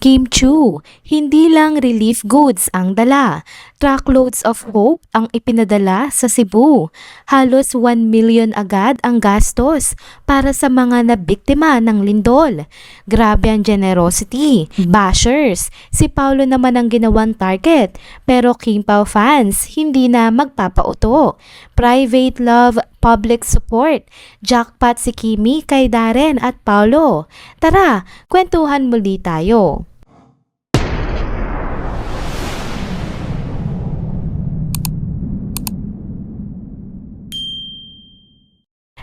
Kim Chu, hindi lang relief goods ang dala. Truckloads of hope ang ipinadala sa Cebu. Halos 1 million agad ang gastos para sa mga nabiktima ng lindol. Grabe ang generosity. Bashers, si Paulo naman ang ginawang target, pero Kim Pao fans hindi na magpapauto. Private love, public support. Jackpot si Kimi kay Darren at Paulo. Tara, kwentuhan muli tayo.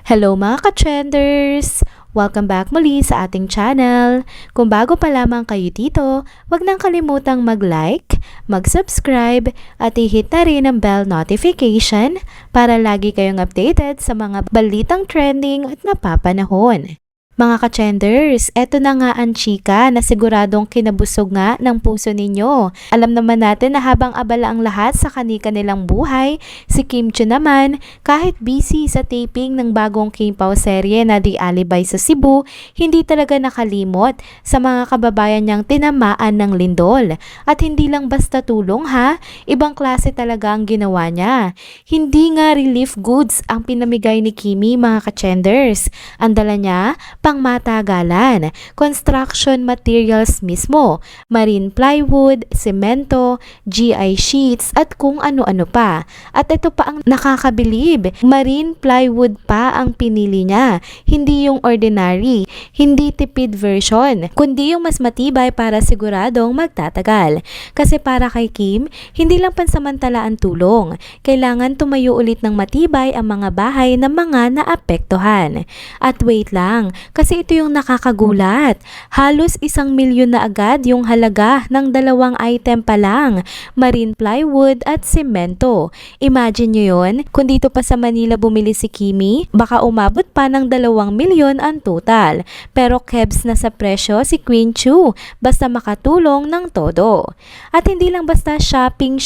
Hello mga ka-trenders! Welcome back muli sa ating channel. Kung bago pa lamang kayo dito, huwag nang kalimutang mag-like, mag-subscribe at i-hit na rin ang bell notification para lagi kayong updated sa mga balitang trending at napapanahon. Mga ka-trenders, eto na nga ang chika na siguradong kinabusog nga ng puso ninyo. Alam naman natin na habang abala ang lahat sa kani-kanilang buhay, si Kim Chu naman, kahit busy sa taping ng bagong Kim Pao serye na The Alibay sa Cebu, hindi talaga nakalimot sa mga kababayan niyang tinamaan ng lindol. At hindi lang basta tulong ha, ibang klase talaga ang ginawa niya. Hindi nga relief goods ang pinamigay ni Kimi mga ka-trenders. Ang dala niya, pangmatagalan, construction materials mismo, marine plywood, semento, GI sheets at kung ano-ano pa. At ito pa ang nakakabilib, marine plywood pa ang pinili niya, hindi yung ordinary, hindi tipid version, kundi yung mas matibay para siguradong magtatagal. Kasi para kay Kim, hindi lang pansamantala ang tulong, kailangan tumayo ulit ng matibay ang mga bahay ng mga naapektuhan. At wait lang, kasi ito yung nakakagulat. Halos 1 milyon na agad yung halaga ng 2 item pa lang, marine plywood at semento. Imagine nyo yun, kung dito pa sa Manila bumili si Kimi, baka umabot pa ng 2 milyon ang total. Pero kebs na sa presyo si Queen Chu, basta makatulong ng todo. At hindi lang basta shopping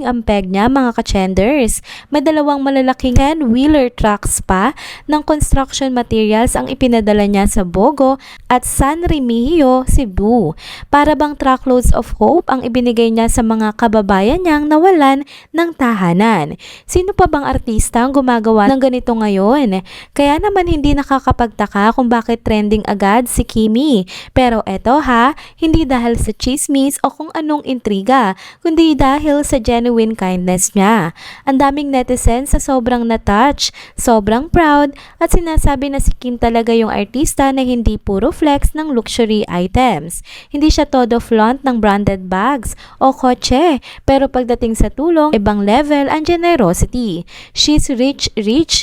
ang peg niya mga ka-trenders. May 2 malalaking 10-wheeler trucks pa ng construction materials ang ipinadala niya sa Bogo at San Remigio, Cebu. Para bang truckloads of hope ang ibinigay niya sa mga kababayan niyang nawalan ng tahanan. Sino pa bang artista ang gumagawa ng ganito ngayon? Kaya naman hindi nakakapagtaka kung bakit trending agad si Kimi. Pero eto ha, hindi dahil sa chismis o kung anong intriga, kundi dahil sa genuine kindness niya. Ang daming netizens sa sobrang na-touch, sobrang proud at sinasabi na si Kim talaga yung artista na hindi puro flex ng luxury items. Hindi siya todo flaunt ng branded bags o kotse, pero pagdating sa tulong, ibang level ang generosity. She's rich,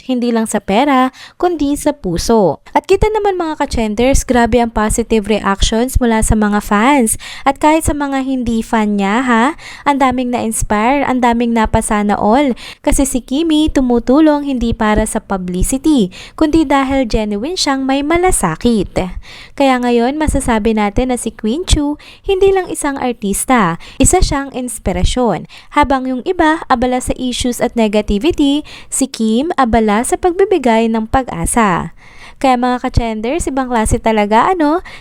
hindi lang sa pera, kundi sa puso. At kita naman mga ka-trenders, grabe ang positive reactions mula sa mga fans. At kahit sa mga hindi fan niya ha, ang daming na-inspire, ang daming napasana all. Kasi si Kimi tumutulong hindi para sa publicity, kundi dahil genuine siyang may malasakit. Kaya ngayon masasabi natin na si Queen Chu hindi lang isang artista, isa siyang inspirasyon. Habang yung iba abala sa issues at negativity, si Kim abala sa pagbibigay ng pag-asa. Kaya mga ka-trenders, ibang klase talaga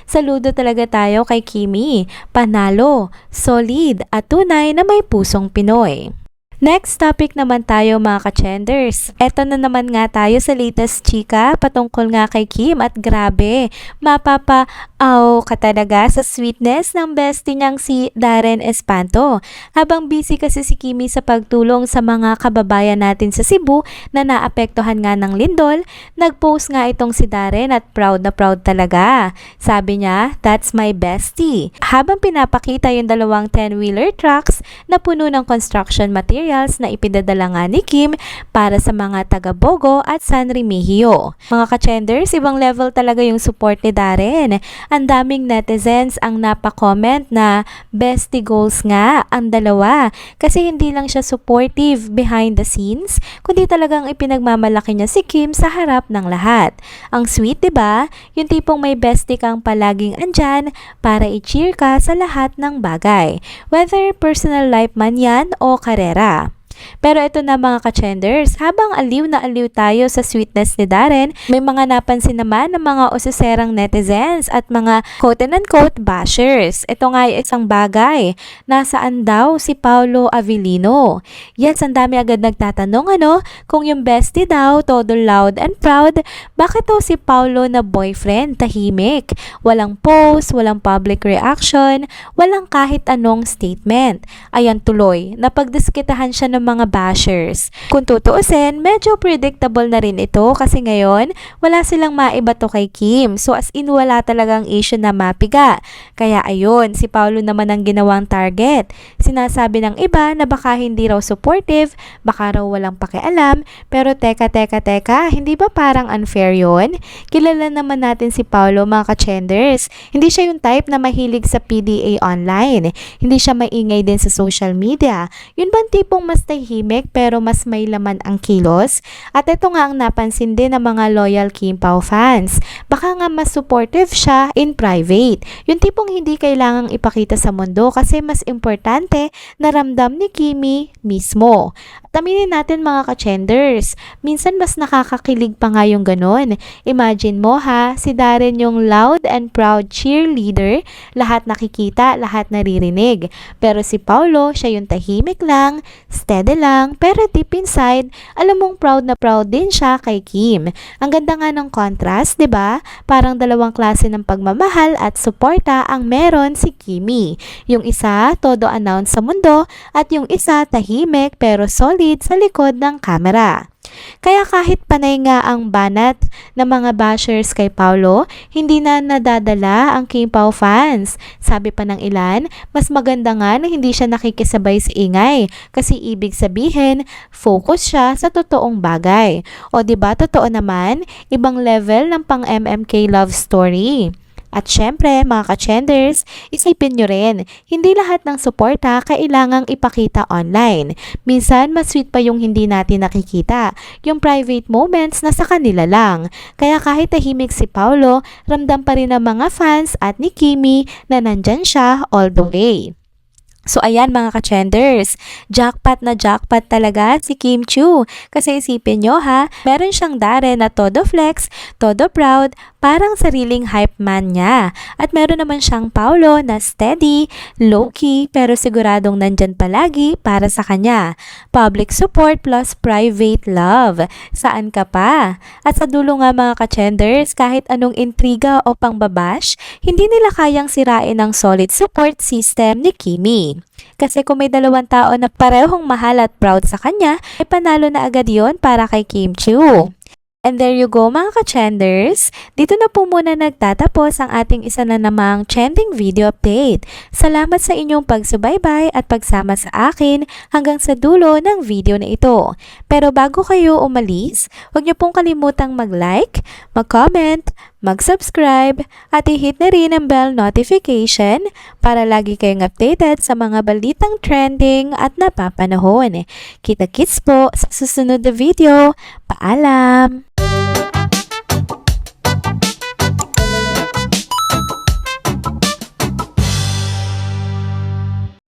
saludo talaga tayo kay Kimi. Panalo, solid at tunay na may pusong Pinoy. Next topic naman tayo mga ka-trenders. Eto na naman nga tayo sa latest chika patungkol nga kay Kim at grabe, mapapa-aw ka talaga sa sweetness ng bestie niyang si Darren Espanto. Habang busy kasi si Kimi sa pagtulong sa mga kababayan natin sa Cebu na naapektuhan nga ng lindol, nag-post nga itong si Darren at proud na proud talaga. Sabi niya, that's my bestie. Habang pinapakita yung 2 10-wheeler trucks na puno ng construction materials na ipinadala nga ni Kim para sa mga taga Bogo at San Remigio. Mga ka-trenders, ibang level talaga yung support ni Darren. Ang daming netizens ang napakomment na bestie goals nga ang dalawa kasi hindi lang siya supportive behind the scenes, kundi talagang ipinagmamalaki niya si Kim sa harap ng lahat. Ang sweet, diba? Yung tipong may bestie kang palaging andyan para i-cheer ka sa lahat ng bagay, whether personal life man yan o karera. Pero ito na mga ka-trenders, habang aliw na aliw tayo sa sweetness ni Darren, may mga napansin naman ng mga ususerang netizens at mga quote-unquote bashers. Ito nga ay isang bagay. Nasaan daw si Paolo Avellino? Yes, ang dami agad nagtatanong kung yung bestie daw, todo loud and proud, bakit daw si Paolo na boyfriend tahimik? Walang post, walang public reaction, walang kahit anong statement. Ayan tuloy, napagdiskitahan siya ng mga bashers. Kung tutuusin, medyo predictable na rin ito kasi ngayon, wala silang maibato kay Kim. So as in, wala talagang issue na mapiga. Kaya ayun, si Paolo naman ang ginawang target. Sinasabi ng iba na baka hindi raw supportive, baka raw walang pakialam, pero teka, hindi ba parang unfair yon? Kilala naman natin si Paolo mga ka-trenders. Hindi siya yung type na mahilig sa PDA online. Hindi siya maingay din sa social media. Yun bang tipong mas tahimik pero mas may laman ang kilos? At ito nga ang napansin din ng mga loyal Kim Pao fans. Baka nga mas supportive siya in private. Yung tipong hindi kailangang ipakita sa mundo kasi mas importante na ramdam ni Kimi mismo. At aminin natin mga ka-trenders, minsan mas nakakakilig pa nga yung ganun. Imagine mo si Darren yung loud and proud cheerleader, lahat nakikita, lahat naririnig. Pero si Paolo, siya yung tahimik lang, steady lang, pero deep inside, alam mong proud na proud din siya kay Kim. Ang ganda nga ng contrast, 'di ba? Parang dalawang klase ng pagmamahal at suporta ang meron si Kimi. Yung isa, todo announce sa mundo, at yung isa, tahimik pero solid sa likod ng camera. Kaya kahit panay nga ang banat ng mga bashers kay Paolo, hindi na nadadala ang Kim Pao fans. Sabi pa ng ilan, mas maganda nga na hindi siya nakikisabay sa ingay kasi ibig sabihin, focus siya sa totoong bagay. O diba totoo naman, ibang level ng pang MMK love story. At syempre, mga ka-trenders, isipin nyo rin, hindi lahat ng suporta kailangang ipakita online. Minsan, mas sweet pa yung hindi natin nakikita, yung private moments na sa kanila lang. Kaya kahit tahimik si Paolo, ramdam pa rin ng mga fans at ni Kimi na nandyan siya all the way. So ayan mga ka-trenders, jackpot na jackpot talaga si Kim Chiu. Kasi isipin nyo meron siyang Darren na todo flex, todo proud, parang sariling hype man niya. At meron naman siyang Paolo na steady, low-key, pero siguradong nandyan palagi para sa kanya. Public support plus private love. Saan ka pa? At sa dulo nga mga ka-trenders, kahit anong intriga o pangbabash, hindi nila kayang sirain ang solid support system ni Kimi. Kasi kung may dalawang tao na parehong mahal at proud sa kanya, ay panalo na agad yon para kay Kim Chiu. And there you go mga ka-trenders. Dito na po muna nagtatapos ang ating isa na namang trending video update. Salamat sa inyong pagsubaybay at pagsama sa akin hanggang sa dulo ng video na ito. Pero bago kayo umalis, huwag niyo pong kalimutang mag-like, mag-comment, mag-subscribe at i-hit na rin ang bell notification para lagi kayong updated sa mga balitang trending at napapanahon. Kita-kits po sa susunod na video. Paalam!